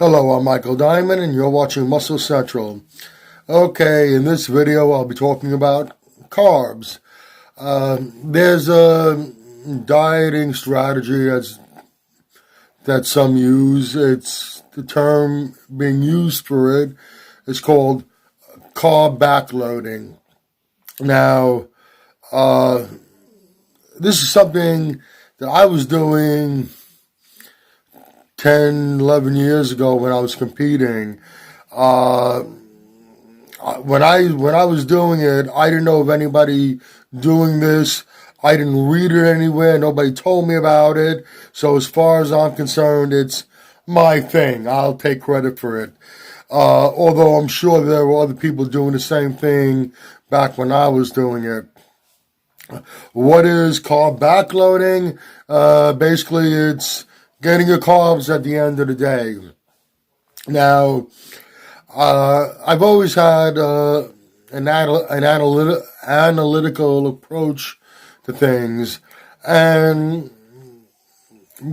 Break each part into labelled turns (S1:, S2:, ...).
S1: Hello, I'm Michael Diamond, and you're watching Muscle Central. Okay, in this video, I'll be talking about carbs. There's a dieting strategy that some use. It's the term being used for it. It's called carb backloading. Now, this is something that I was doing 10, 11 years ago when I was competing. When I was doing it, I didn't know of anybody doing this. I didn't read it anywhere. Nobody told me about it. So as far as I'm concerned, it's my thing. I'll take credit for it. Although I'm sure there were other people doing the same thing back when I was doing it. What is carb backloading? Basically, it's getting your carbs at the end of the day. Now, I've always had an analytical approach to things, and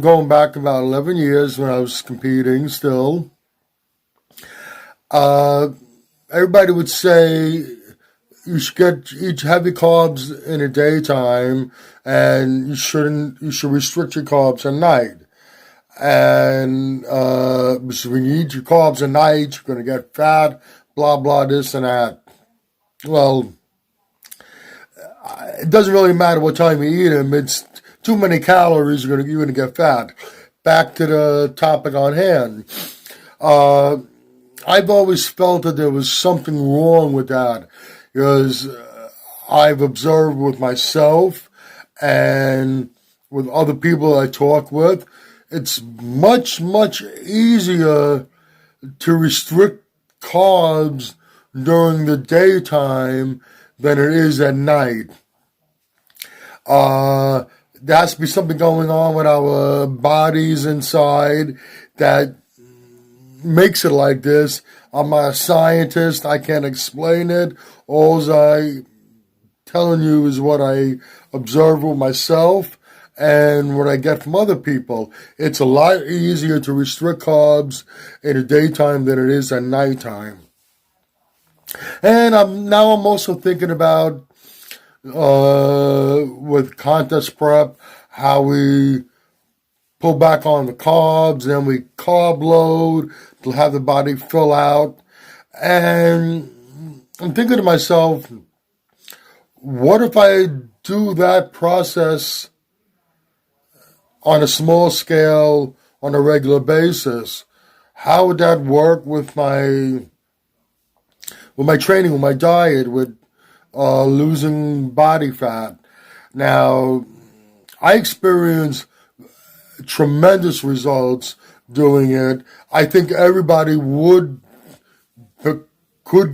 S1: going back about 11 years when I was competing still, everybody would say you should eat heavy carbs in the daytime, and you should restrict your carbs at night. And because when you eat your carbs at night, you're going to get fat, blah, blah, this and that. Well, it doesn't really matter what time you eat them. It's too many calories, you're going to get fat. Back to the topic on hand. I've always felt that there was something wrong with that, because I've observed with myself and with other people I talk with, it's much, much easier to restrict carbs during the daytime than it is at night. There has to be something going on with our bodies inside that makes it like this. I'm not a scientist. I can't explain it. All I telling you is what I observe with myself and what I get from other people. It's a lot easier to restrict carbs in the daytime than it is at nighttime. And I'm also thinking about with contest prep, how we pull back on the carbs, then we carb load to have the body fill out. And I'm thinking to myself, what if I do that process on a small scale on a regular basis? How would that work with my training, with my diet, with losing body fat? Now, I experience tremendous results doing it. I think everybody could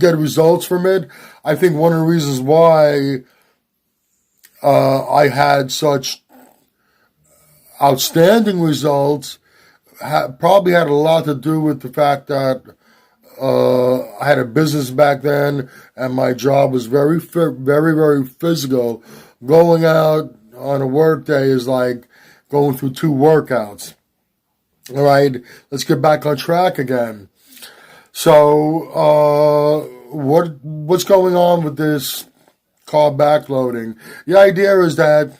S1: get results from it. I think one of the reasons why I had such outstanding results probably had a lot to do with the fact that I had a business back then, and my job was very, very, very physical. Going out on a work day is like going through 2 workouts. All right, let's get back on track again. So, what's going on with this carb backloading? The idea is that,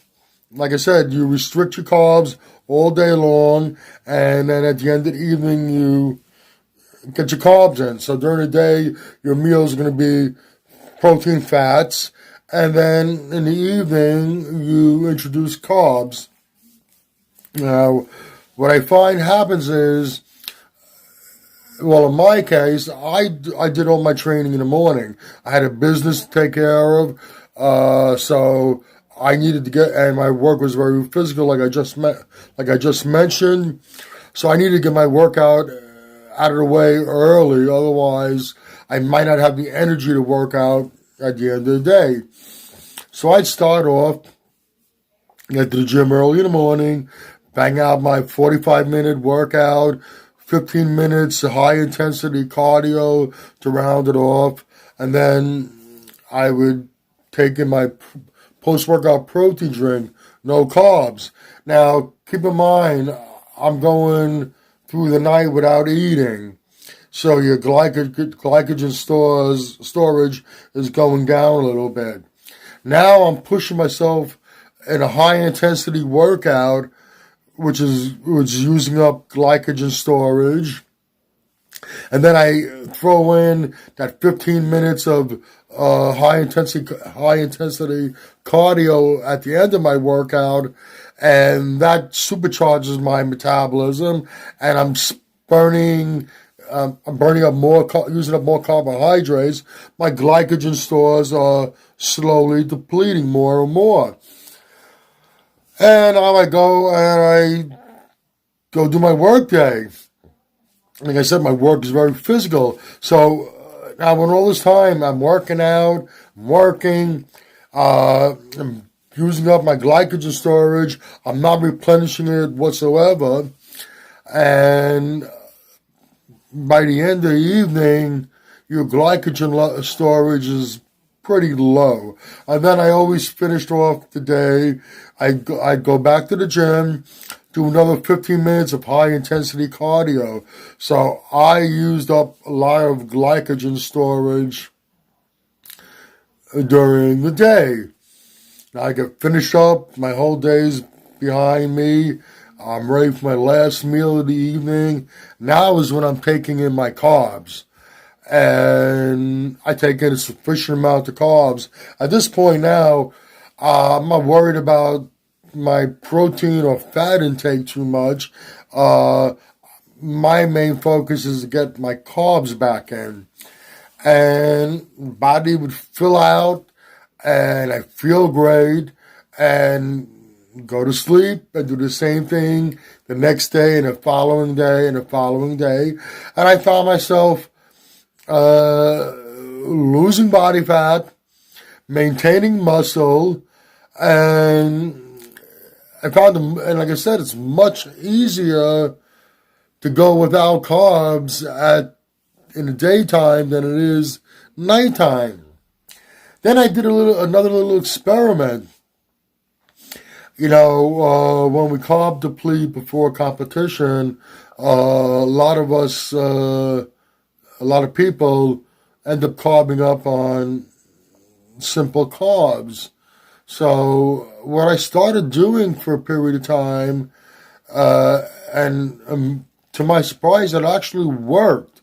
S1: like I said, you restrict your carbs all day long, and then at the end of the evening, you get your carbs in. So during the day, your meals are going to be protein, fats, and then in the evening, you introduce carbs. Now, what I find happens is, well, in my case, I did all my training in the morning. I had a business to take care of, so I needed to get, and my work was very physical, like I just mentioned. So I needed to get my workout out of the way early, otherwise I might not have the energy to work out at the end of the day. So I'd start off, get to the gym early in the morning, bang out my 45-minute workout, 15 minutes of high-intensity cardio to round it off, and then I would take in my post-workout protein drink, no carbs. Now, keep in mind, I'm going through the night without eating. So your glycogen storage is going down a little bit. Now I'm pushing myself in a high intensity workout, which is using up glycogen storage. And then I throw in that 15 minutes of high intensity cardio at the end of my workout, and that supercharges my metabolism, and I'm burning up more, using up more carbohydrates. My glycogen stores are slowly depleting more and more. And now I go do my work day. Like I said, my work is very physical. So now when all this time I'm working out, I'm working, I'm using up my glycogen storage, I'm not replenishing it whatsoever. And by the end of the evening, your glycogen storage is pretty low. And then I always finished off the day. I go back to the gym, do another 15 minutes of high intensity cardio. So I used up a lot of glycogen storage during the day. I get finished up, my whole day's behind me. I'm ready for my last meal of the evening. Now is when I'm taking in my carbs. And I take in a sufficient amount of carbs. At this point now, I'm not worried about my protein or fat intake too much. My main focus is to get my carbs back in. And body would fill out, and I feel great, and go to sleep and do the same thing the next day and the following day and the following day. And I found myself losing body fat, maintaining muscle, and I found, and like I said, it's much easier to go without carbs in the daytime than it is nighttime. Then I did another little experiment. You know, when we carb deplete before competition, a lot of people end up carbing up on simple carbs. So what I started doing for a period of time, and to my surprise, it actually worked.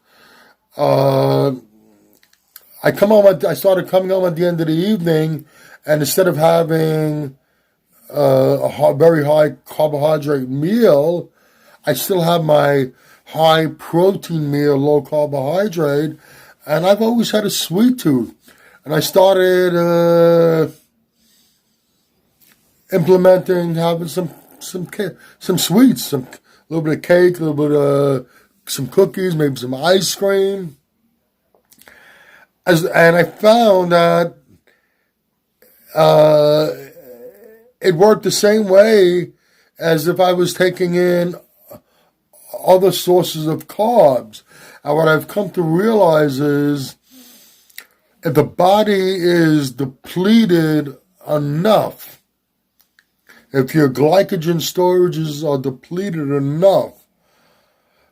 S1: I started coming home at the end of the evening, and instead of having a very high carbohydrate meal, I still have my high protein meal, low carbohydrate, and I've always had a sweet tooth. And I started implementing having some sweets, a little bit of cake, a little bit of some cookies, maybe some ice cream. And I found that it worked the same way as if I was taking in other sources of carbs. And what I've come to realize is if the body is depleted enough, if your glycogen storages are depleted enough,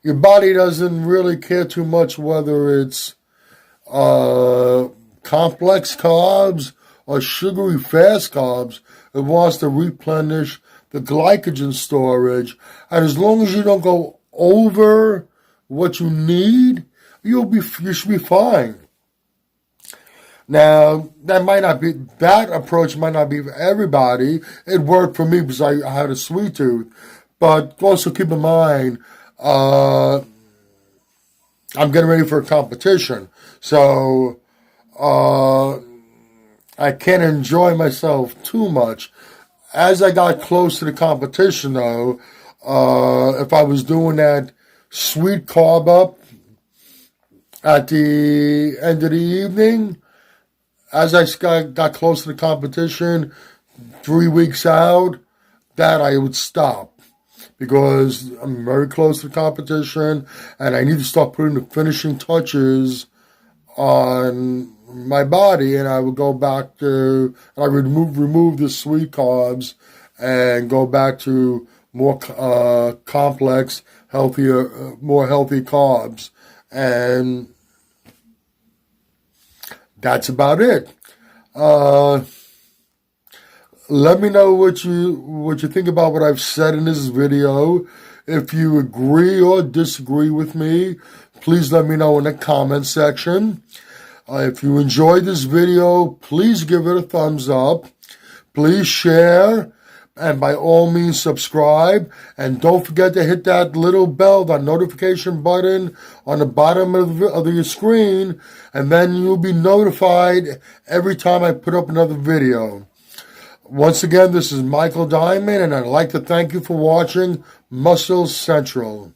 S1: your body doesn't really care too much whether it's complex carbs or sugary fast carbs. It wants to replenish the glycogen storage. And as long as you don't go over what you need, you should be fine. Now, that approach might not be for everybody. It worked for me because I had a sweet tooth. But also keep in mind, I'm getting ready for a competition. So, I can't enjoy myself too much. As I got close to the competition, though, if I was doing that sweet carb up at the end of the evening, as I got close to the competition, 3 weeks out, that I would stop because I'm very close to the competition and I need to start putting the finishing touches on my body, and I would go back to, I would remove the sweet carbs and go back to more complex, healthier, more healthy carbs. And that's about it. Let me know what you think about what I've said in this video. If you agree or disagree with me, please let me know in the comment section. If you enjoyed this video, please give it a thumbs up. Please share. And by all means, subscribe. And don't forget to hit that little bell, that notification button on the bottom of your screen. And then you'll be notified every time I put up another video. Once again, this is Michael Diamond, and I'd like to thank you for watching Muscle Central.